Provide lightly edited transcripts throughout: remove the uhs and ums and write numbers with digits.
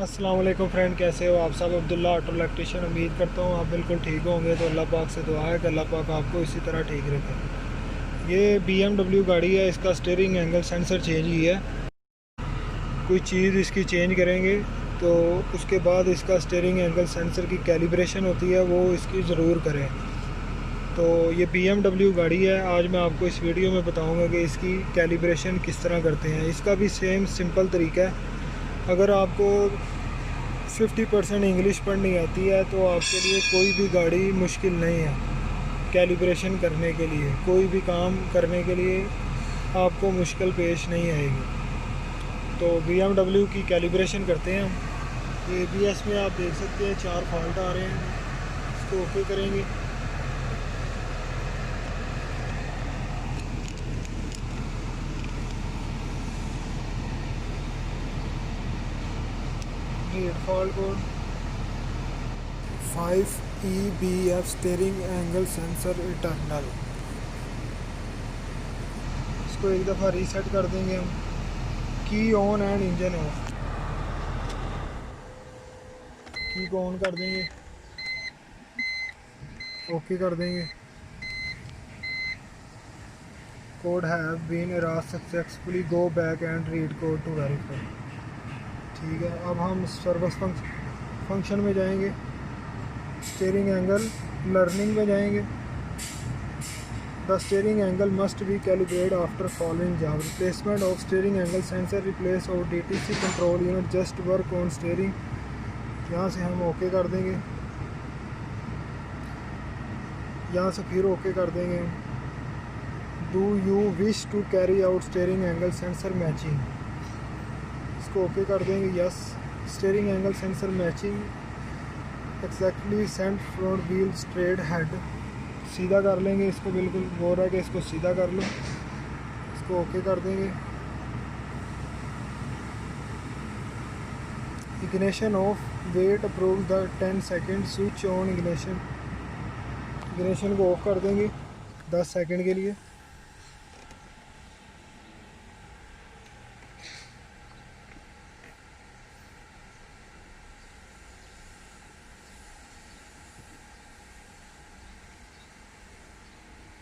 अस्सलाम वालेकुम फ्रेंड, कैसे हो आप सब। Abdullah auto electrician. उम्मीद करता हूँ आप बिल्कुल ठीक होंगे। तो अल्लाह पाक से दुआ है कि अल्लाह पाक आपको इसी तरह ठीक रखे। ये BMW गाड़ी है, इसका स्टीयरिंग एंगल सेंसर चेंज ही है। कोई चीज़ इसकी चेंज करेंगे तो उसके बाद इसका स्टीयरिंग एंगल सेंसर की कैलिब्रेशन होती है, वो इसकी ज़रूर करें। तो ये BMW गाड़ी है। आज मैं आपको इस वीडियो में बताऊंगा कि इसकी कैलिब्रेशन किस तरह करते हैं। इसका भी सेम सिंपल तरीका है। अगर आपको 50% इंग्लिश पढ़नी आती है तो आपके लिए कोई भी गाड़ी मुश्किल नहीं है। कैलिब्रेशन करने के लिए, कोई भी काम करने के लिए आपको मुश्किल पेश नहीं आएगी। तो BMW की कैलिब्रेशन करते हैं हम। ABS में आप देख सकते हैं 4 फॉल्ट आ रहे हैं। इसको ओके करेंगे। Read fault code 5EBF steering angle sensor internal. इसको एक दफ़ा रीसेट कर देंगे हम। की ऑन एंड इंजन ऑफ। की को ऑन कर देंगे, ओके कर देंगे। Code have been erased successfully, go back and read code to verify. ठीक है, अब हम सर्विस फंक्शन में जाएंगे। स्टीयरिंग एंगल लर्निंग में जाएंगे। The steering angle must be calibrated after following job: replacement of steering angle sensor, replace of DTC control unit, just work on steering. यहाँ से हम ओके कर देंगे। यहाँ से फिर ओके कर देंगे। Do you wish to carry out steering angle sensor matching, इसको ओके कर देंगे। Yes, steering angle sensor matching exactly set front wheel straight head. सीधा कर लेंगे इसको, बिल्कुल बोल रहा है कि इसको सीधा कर लो। इसको ओके कर देंगे। Ignition off, wait approx the 10 second, switch on ignition. Ignition को ऑफ कर देंगे 10 सेकेंड के लिए।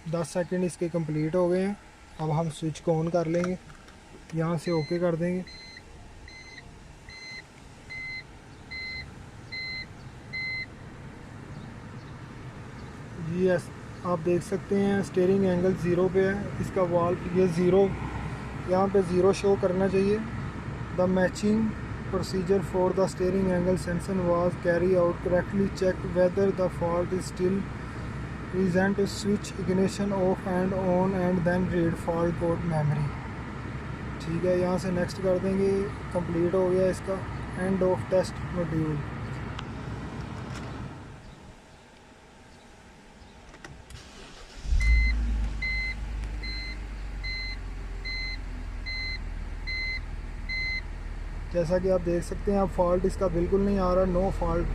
दस सेकेंड इसके कंप्लीट हो गए हैं। अब हम स्विच को ऑन कर लेंगे। यहाँ से ओके कर देंगे। जी यस, आप देख सकते हैं स्टीयरिंग एंगल 0 पे है। इसका वाल्व ये 0, यहाँ पे 0 शो करना चाहिए। The matching procedure for the steering angle sensor was carry out correctly, check whether the fault is still present, switch ignition off and on and then read fault code memory। ठीक है, यहाँ से next कर देंगे। Complete हो गया इसका। End of test module. जैसा कि आप देख सकते हैं, अब फॉल्ट इसका बिल्कुल नहीं आ रहा। No fault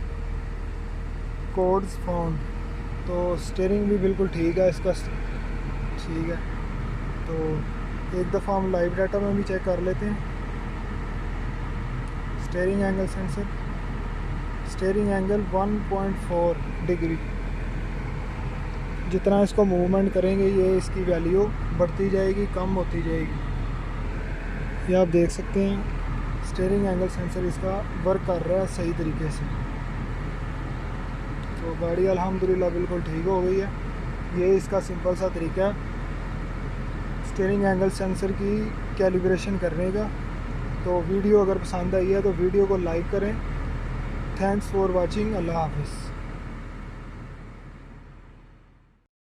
codes found. तो स्टीयरिंग भी बिल्कुल ठीक है इसका। ठीक है, तो एक दफ़ा हम लाइव डाटा में भी चेक कर लेते हैं। Steering angle sensor, steering angle 1.4 degree. जितना इसको मूवमेंट करेंगे ये इसकी वैल्यू बढ़ती जाएगी, कम होती जाएगी। ये आप देख सकते हैं स्टीयरिंग एंगल सेंसर इसका वर्क कर रहा है सही तरीके से। तो गाड़ी अल्हम्दुलिल्लाह बिल्कुल ठीक हो गई है। ये इसका सिंपल सा तरीका है स्टीयरिंग एंगल सेंसर की कैलिब्रेशन करने का। तो वीडियो अगर पसंद आई है तो वीडियो को लाइक करें। Thanks for watching. अल्लाह हाफिज़।